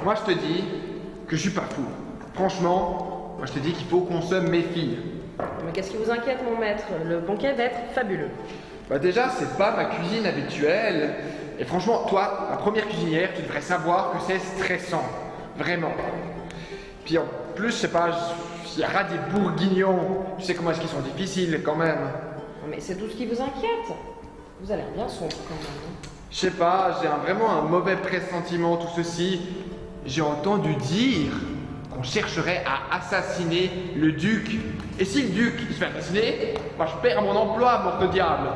moi je te dis que je suis pas fou. Franchement, moi je te dis qu'il faut qu'on se méfie. Mais qu'est-ce qui vous inquiète, mon maître? Le banquet va être fabuleux. Bah déjà, c'est pas ma cuisine habituelle. Et franchement, toi, ma première cuisinière, tu devrais savoir que c'est stressant. Vraiment. Puis en plus, je sais pas, s'il y aura des bourguignons, tu sais comment est-ce qu'ils sont difficiles quand même. Mais c'est tout ce qui vous inquiète. Vous avez l'air bien sombre quand même. Je sais pas, j'ai vraiment un mauvais pressentiment, tout ceci. J'ai entendu dire qu'on chercherait à assassiner le duc. Et si le duc il se fait assassiner, moi je perds mon emploi, mort de diable.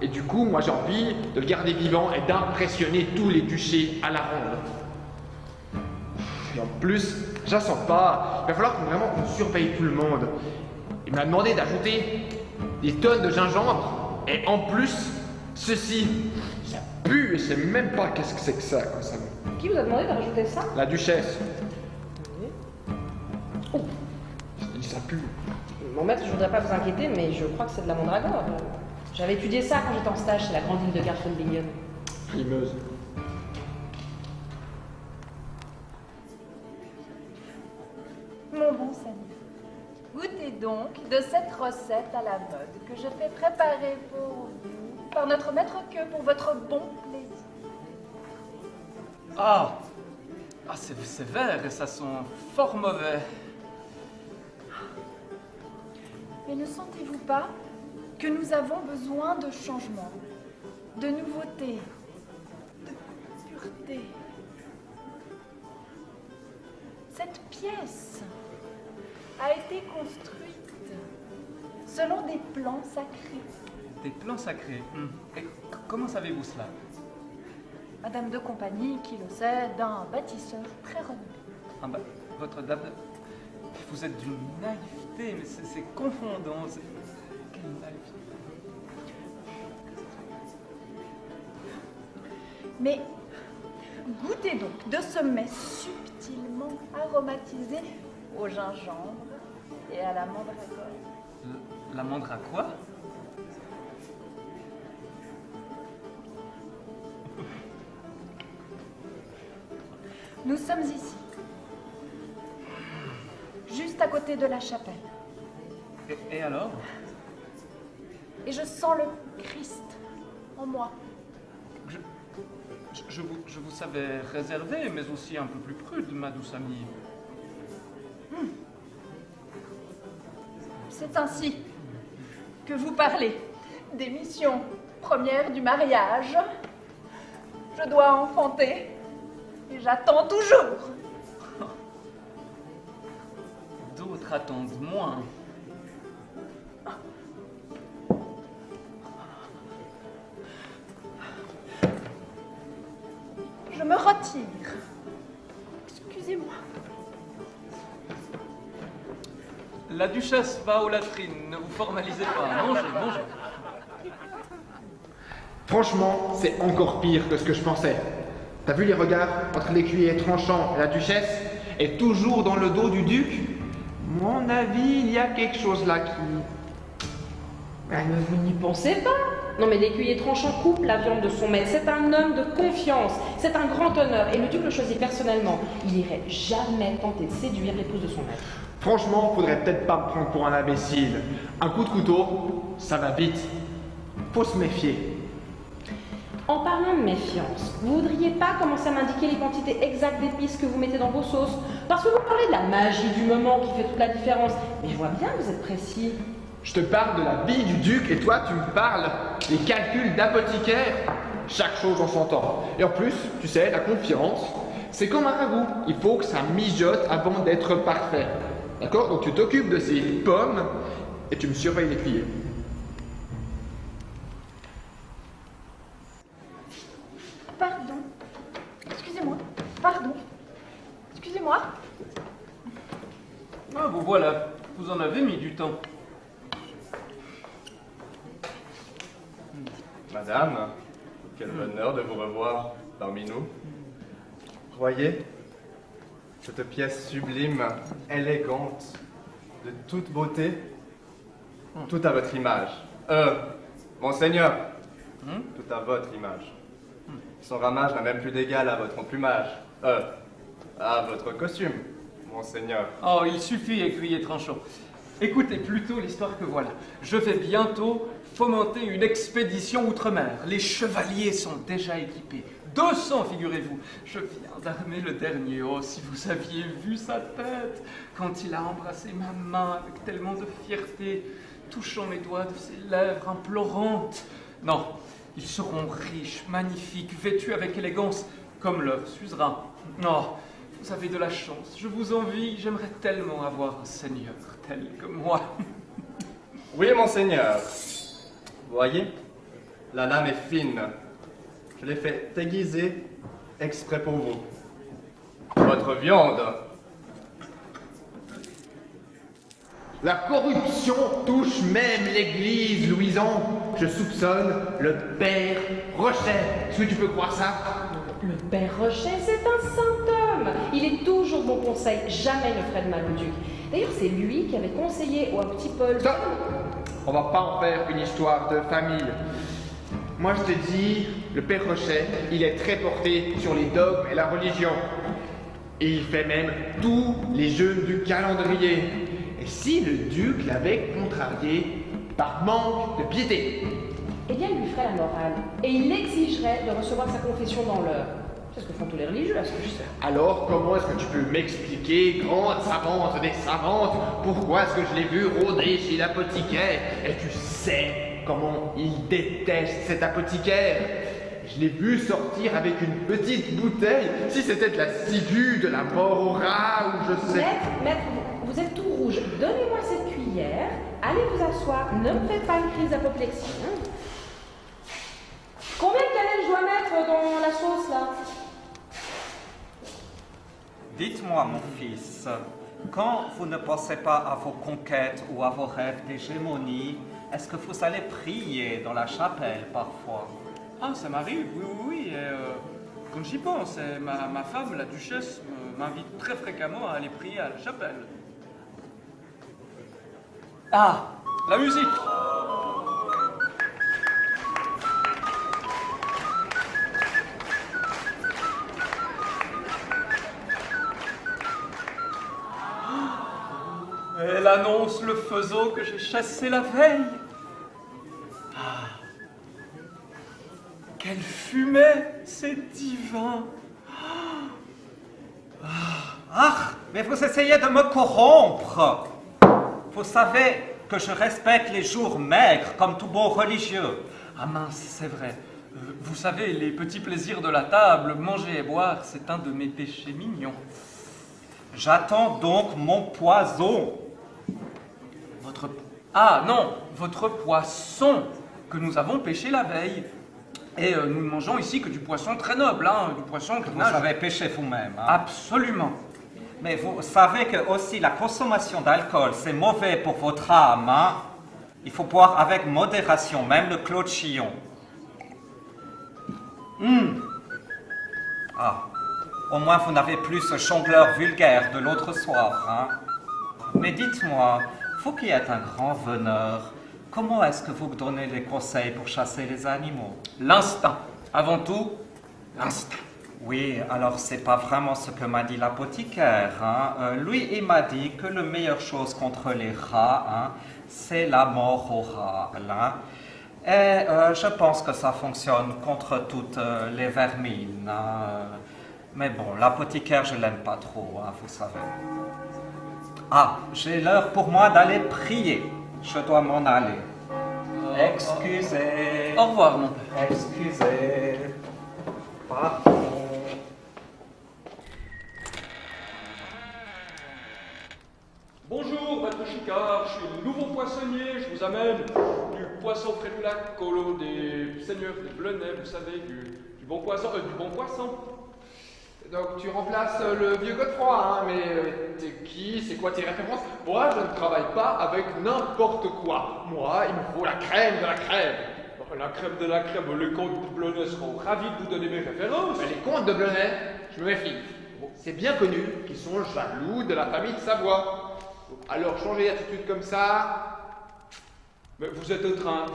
Et du coup, moi j'ai envie de le garder vivant et d'impressionner tous les duchés à la ronde. Et en plus, je la sens pas. Il va falloir vraiment qu'on surveille tout le monde. Il m'a demandé d'ajouter des tonnes de gingembre. Et en plus, ceci, ça pue et je sais même pas qu'est-ce que c'est que ça. Quoi, ça. Qui vous a demandé de rajouter ça? La duchesse. Oui. Oh, je dis ça pue. Mon maître, je voudrais pas vous inquiéter, mais je crois que c'est de la mandragore. J'avais étudié ça quand j'étais en stage chez la grande ville de Garfunbingen. Frimeuse. Mon bon Samy, goûtez donc de cette recette à la mode que je fais préparer pour vous par notre maître queue pour votre bon plaisir. Ah, c'est sévère et ça sent fort mauvais. Mais ne sentez-vous pas que nous avons besoin de changement, de nouveauté, de pureté? Cette pièce a été construite selon des plans sacrés. Des plans sacrés. Et comment savez-vous cela? Madame de compagnie, qui le sait, d'un bâtisseur très renommé. Ah bah, votre dame... Vous êtes d'une naïveté, mais c'est confondant. Quelle naïveté. Mais goûtez donc de ce mets subtilement aromatisé au gingembre et à la mandragore. La mandra quoi? Nous sommes ici, juste à côté de la chapelle. Et alors? Et je sens le Christ en moi. Je vous savais réservé, mais aussi un peu plus prude, ma douce amie. C'est ainsi que vous parlez des missions premières du mariage. Je dois enfanter et j'attends toujours. D'autres attendent moins. Je me retire. Excusez-moi. La duchesse va aux latrines, ne vous formalisez pas. Mangez, mangez. Franchement, c'est encore pire que ce que je pensais. T'as vu les regards entre l'écuyer tranchant et la duchesse? Et toujours dans le dos du duc? Mon avis, il y a quelque chose là qui... Mais vous n'y pensez pas. Non mais l'écuyer tranchant coupe la viande de son maître. C'est un homme de confiance. C'est un grand honneur. Et le duc le choisit personnellement. Il n'irait jamais tenter de séduire l'épouse de son maître. Franchement, faudrait peut-être pas me prendre pour un imbécile. Un coup de couteau, ça va vite. Faut se méfier. En parlant de méfiance, vous voudriez pas commencer à m'indiquer les quantités exactes d'épices que vous mettez dans vos sauces? Parce que vous parlez de la magie du moment qui fait toute la différence. Mais je vois bien que vous êtes précis. Je te parle de la vie du duc et toi tu me parles des calculs d'apothicaire. Chaque chose en son temps. Et en plus, tu sais, la confiance, c'est comme un ragoût. Il faut que ça mijote avant d'être parfait. D'accord? Donc tu t'occupes de ces pommes et tu me surveilles l'écuyer. Pardon. Excusez-moi. Pardon. Excusez-moi. Ah, vous voilà. Vous en avez mis du temps. Madame, quel bonheur de vous revoir parmi nous. Voyez, cette pièce sublime, élégante, de toute beauté, tout à votre image. Monseigneur, tout à votre image. Son ramage n'a même plus d'égal à votre emplumage. Ah, votre costume, monseigneur. Oh, il suffit, écuyer Tranchon. Écoutez plutôt l'histoire que voilà. Je vais bientôt fomenter une expédition outre-mer. Les chevaliers sont déjà équipés. 200, figurez-vous. Je viens d'armer le dernier. Oh, si vous aviez vu sa tête quand il a embrassé ma main avec tellement de fierté, touchant mes doigts de ses lèvres implorantes. Non, ils seront riches, magnifiques, vêtus avec élégance, comme le suzerain. Oh, vous avez de la chance. Je vous envie. J'aimerais tellement avoir un seigneur tel que moi. Oui, monseigneur. Vous voyez, la lame est fine. Je l'ai fait aiguiser exprès pour vous. Votre viande. La corruption touche même l'église, Louison. Je soupçonne le père Rochet. Est-ce que tu peux croire ça? Le père Rochet, c'est un saint homme. Il est toujours bon conseil, jamais ne ferait de mal au duc. D'ailleurs, c'est lui qui avait conseillé au petit Paul. Stop! On va pas en faire une histoire de famille. Moi, je te dis, le père Rochet, il est très porté sur les dogmes et la religion. Et il fait même tous les jeûnes du calendrier. Et si le duc l'avait contrarié par manque de piété? Eh bien, il lui ferait la morale. Et il exigerait de recevoir sa confession dans l'heure. C'est ce que font tous les religieux, à ce que je sais. Alors, comment est-ce que tu peux m'expliquer, grande savante des savantes, pourquoi est-ce que je l'ai vu rôder chez l'apothicaire? Et tu sais comment il déteste cet apothicaire. Je l'ai vu sortir avec une petite bouteille. Si c'était de la ciguë, de la mort au rat, ou je sais... Maître, vous êtes tout rouge. Donnez-moi cette cuillère. Allez vous asseoir. Ne me faites pas une crise d'apoplexie. Hein. Combien de cannelle je dois mettre dans la sauce, là? Dites-moi, mon fils, quand vous ne pensez pas à vos conquêtes ou à vos rêves d'hégémonie, est-ce que vous allez prier dans la chapelle parfois? Ah, ça m'arrive, oui, oui, oui. Et, quand j'y pense, ma femme, la duchesse, m'invite très fréquemment à aller prier à la chapelle. Ah, la musique! Elle annonce le fuseau que j'ai chassé la veille. Ah, quelle fumée, c'est divin. Ah, mais vous essayez de me corrompre. Vous savez que je respecte les jours maigres comme tout bon religieux. Ah mince, c'est vrai. Vous savez, les petits plaisirs de la table, manger et boire, c'est un de mes péchés mignons. J'attends donc mon poison. Votre... Ah non, votre poisson que nous avons pêché la veille. Et nous ne mangeons ici que du poisson très noble, hein, du poisson que Vous avez pêché vous-même. Hein? Absolument. Mais vous savez que aussi la consommation d'alcool, c'est mauvais pour votre âme. Hein? Il faut boire avec modération, même le Clos de Chillon. Ah, au moins vous n'avez plus ce jongleur vulgaire de l'autre soir. Hein? Mais dites-moi, vous qui êtes un grand veneur, comment est-ce que vous donnez les conseils pour chasser les animaux? L'instinct. Avant tout, l'instinct. Oui, alors c'est pas vraiment ce que m'a dit l'apothicaire. Hein? Lui, il m'a dit que la meilleure chose contre les rats, hein, c'est la mort aux rats. Hein? Et je pense que ça fonctionne contre toutes les vermines. Hein? Mais bon, l'apothicaire, je l'aime pas trop, hein, vous savez. Ah, j'ai l'heure pour moi d'aller prier. Je dois m'en aller. Excusez. Au revoir, mon père. Excusez. Pardon. Bonjour, maître Chicard, je suis le nouveau poissonnier, je vous amène du poisson frais du lac, colo des seigneurs de Blenay, vous savez, du bon poisson, Donc tu remplaces le vieux Godefroy, hein, mais t'es qui? C'est quoi tes références? Moi, je ne travaille pas avec n'importe quoi. Moi, il me faut la crème de la crème. La crème de la crème, les comtes de Blenay seront ravis de vous donner mes références. Mais les comtes de Blenay, je me méfie. C'est bien connu qu'ils sont jaloux de la famille de Savoie. Alors changer d'attitude comme ça, Mais vous êtes en train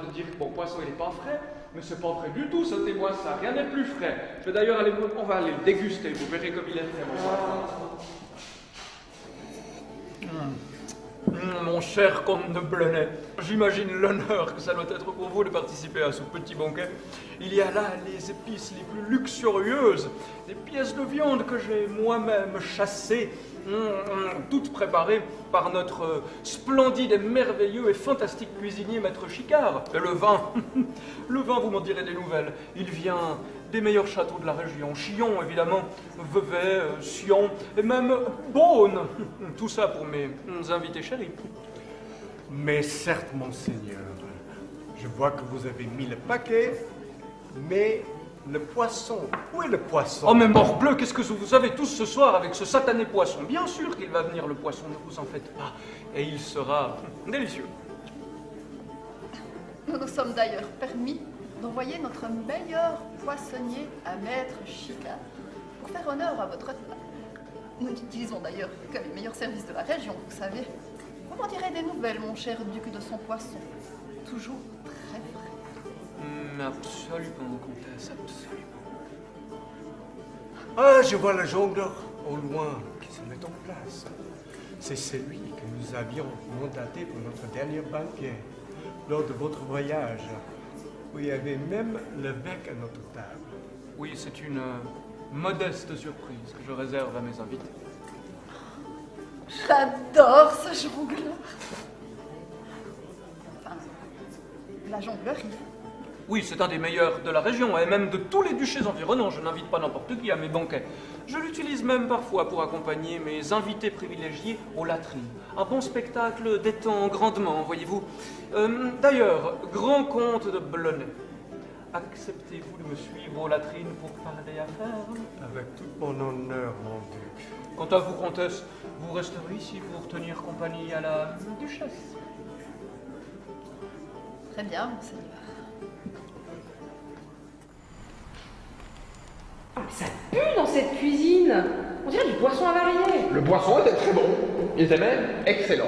de dire que mon poisson il n'est pas frais, mais c'est pas vrai du tout, sautez-moi ça, rien n'est plus frais. Je vais d'ailleurs on va aller le déguster, vous verrez comme il est frais, mon poisson. Mon cher comte de Blenay, j'imagine l'honneur que ça doit être pour vous de participer à ce petit banquet. Il y a là les épices les plus luxurieuses, des pièces de viande que j'ai moi-même chassées, toutes préparées par notre splendide et merveilleux et fantastique cuisinier Maître Chicard. Et le vin, vous m'en direz des nouvelles. Il vient des meilleurs châteaux de la région. Chillon, évidemment, Vevey, Sion, et même Beaune. Tout ça pour mes invités chéris. Mais certes, monseigneur, je vois que vous avez mis le paquet, mais le poisson, où est le poisson? Oh mais morbleu, qu'est-ce que vous avez tous ce soir avec ce satané poisson? Bien sûr qu'il va venir le poisson, ne vous en faites pas. Et il sera délicieux. Nous nous sommes d'ailleurs permis d'envoyer notre meilleur poissonnier à Maître Chicard pour faire honneur à votre plat. Nous n'utilisons d'ailleurs que les meilleurs services de la région, vous savez. Vous m'en direz des nouvelles, mon cher duc, de son poisson. Toujours très frais. Absolument, comtesse, absolument. Ah, je vois le jongleur au loin qui se met en place. C'est celui que nous avions mandaté pour notre dernier banquet, lors de votre voyage, où il y avait même l'évêque à notre table. Oui, c'est une modeste surprise que je réserve à mes invités. J'adore ce jongleur. Enfin, la jonglerie. Oui, c'est un des meilleurs de la région, et même de tous les duchés environnants. Je n'invite pas n'importe qui à mes banquets. Je l'utilise même parfois pour accompagner mes invités privilégiés aux latrines. Un bon spectacle détend grandement, voyez-vous. D'ailleurs, grand comte de Blenay, acceptez-vous de me suivre aux latrines pour parler affaires? Avec tout mon honneur, mon duc. Quant à vous, comtesse, vous resterez ici pour tenir compagnie à la duchesse. Très bien, monseigneur. Ah, mais ça pue dans cette cuisine. On dirait du poisson avarié. Le poisson était très bon. Il était même excellent.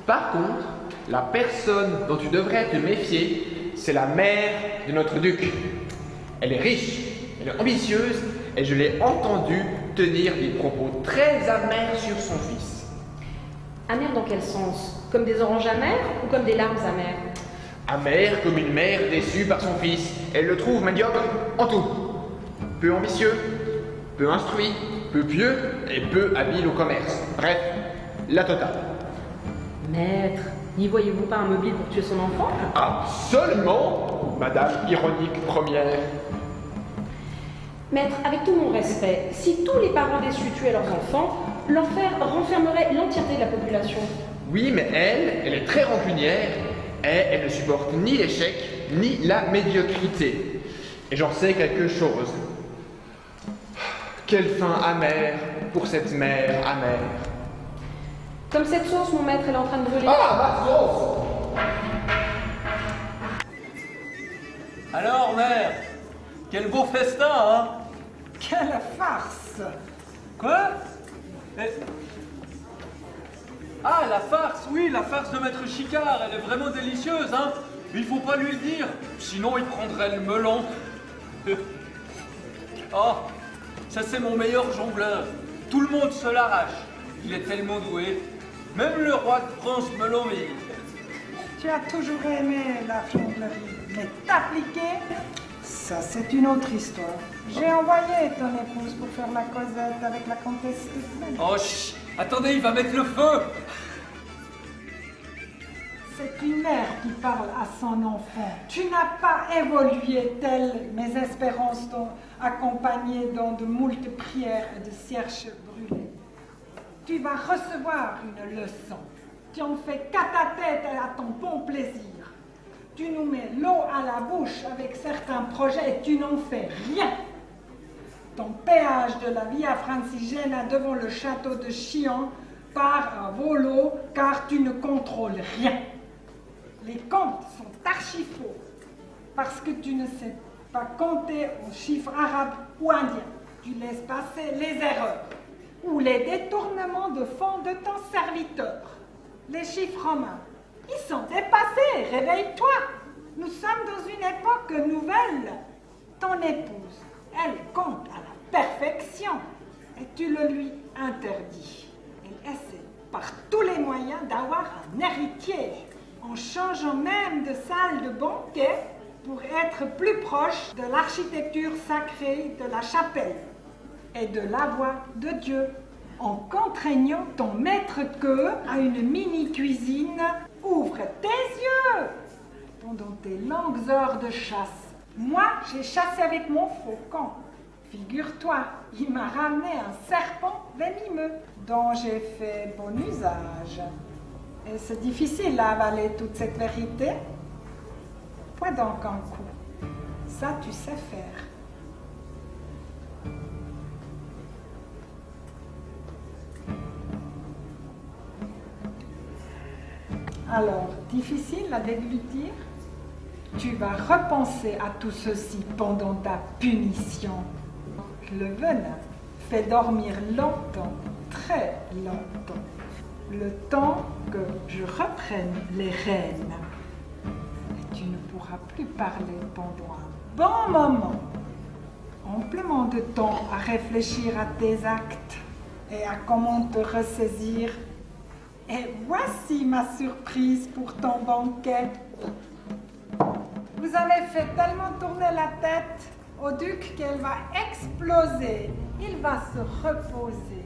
Par contre, la personne dont tu devrais te méfier, c'est la mère de notre duc. Elle est riche, elle est ambitieuse, et je l'ai entendue tenir des propos très amers sur son fils. Amère dans quel sens? Comme des oranges amères ou comme des larmes amères? Amère comme une mère déçue par son fils. Elle le trouve médiocre en tout. Peu ambitieux, peu instruit, peu pieux et peu habile au commerce. Bref, la totale. Maître, n'y voyez-vous pas un mobile pour tuer son enfant? Absolument, Madame ironique première. Maître, avec tout mon respect, si tous les parents déçus tuaient leurs enfants, l'enfer renfermerait l'entièreté de la population. Oui, mais elle est très rancunière et elle ne supporte ni l'échec ni la médiocrité. Et j'en sais quelque chose. Quelle fin amère pour cette mère amère. Comme cette sauce, mon maître, elle est en train de brûler. Ah, ma sauce! Alors, mère, quel beau festin, hein? Quelle farce! Quoi? Ah, la farce, oui, la farce de Maître Chicard, elle est vraiment délicieuse, hein? Mais il faut pas lui le dire, sinon il prendrait le melon. Oh, ça c'est mon meilleur jongleur. Tout le monde se l'arrache. Il est tellement doué. Même le roi de France me l'envie. Tu as toujours aimé la jonglerie, mais t'appliquer, ça c'est une autre histoire. J'ai envoyé ton épouse pour faire la causette avec la comtesse de Blenay. Oh, chut, attendez, il va mettre le feu. C'est une mère qui parle à son enfant. Tu n'as pas évolué telles mes espérances t'ont accompagné dans de moultes prières et de cierges brûlés. Tu vas recevoir une leçon. Tu en fais qu'à ta tête et à ton bon plaisir. Tu nous mets l'eau à la bouche avec certains projets et tu n'en fais rien. Ton péage de la Via Francigena devant le château de Chillon part à volo car tu ne contrôles rien. Les comptes sont archi faux parce que tu ne sais pas compter en chiffres arabes ou indiens. Tu laisses passer les erreurs ou les détournements de fonds de ton serviteur. Les chiffres romains, Ils sont dépassés, réveille-toi. Nous sommes dans une époque nouvelle. Ton épouse, elle compte à la perfection et tu le lui interdis. Elle essaie par tous les moyens d'avoir un héritier, en changeant même de salle de banquet pour être plus proche de l'architecture sacrée de la chapelle et de la voix de Dieu, en contraignant ton maître-queux à une mini-cuisine. Ouvre tes yeux pendant tes longues heures de chasse. Moi, j'ai chassé avec mon faucon. Figure-toi, il m'a ramené un serpent venimeux dont j'ai fait bon usage. Et c'est difficile à avaler toute cette vérité. Quoi donc un coup? Ça, tu sais faire. Alors, difficile à déglutir? Tu vas repenser à tout ceci pendant ta punition. Le venin fait dormir longtemps, très longtemps, le temps que je reprenne les rênes. Et tu ne pourras plus parler pendant un bon moment. Amplement de temps à réfléchir à tes actes et à comment te ressaisir. Et voici ma surprise pour ton banquet. Vous avez fait tellement tourner la tête au duc qu'elle va exploser. Il va se reposer